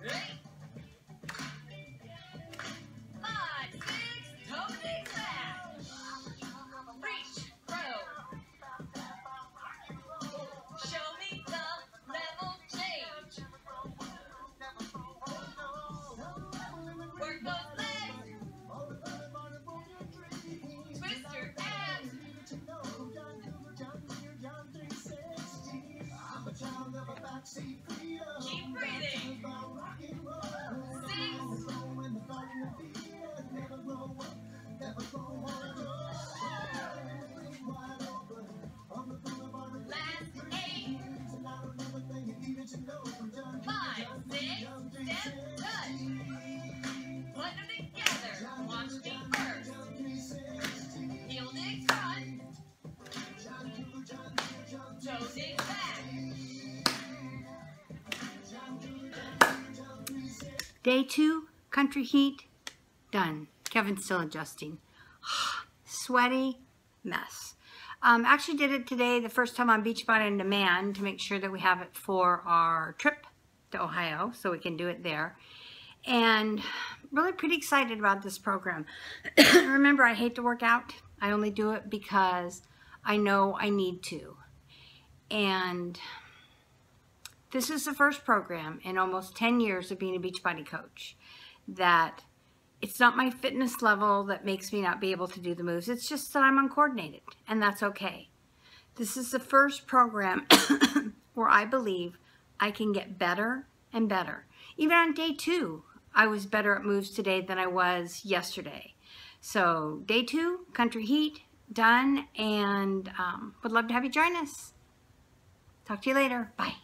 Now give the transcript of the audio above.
Ready? 5, 6, toe digs back. Reach, row. Show me the level change. Work those legs. Twist your abs. Keep breathing. 6. Last 8. 5, 6, step, touch. Put them together. Watch me first. Heel digs front. Toe digs back. Day 2, country heat, done. Kevin's still adjusting. Sweaty mess. Actually did it today, the first time on Beachbody On Demand, to make sure that we have it for our trip to Ohio, so we can do it there. And really pretty excited about this program. Remember, I hate to work out. I only do it because I know I need to. And this is the first program in almost 10 years of being a Beachbody coach that it's not my fitness level that makes me not be able to do the moves. It's just that I'm uncoordinated, and that's okay. This is the first program where I believe I can get better and better. Even on day 2, I was better at moves today than I was yesterday. So day 2, country heat, done, and would love to have you join us. Talk to you later. Bye.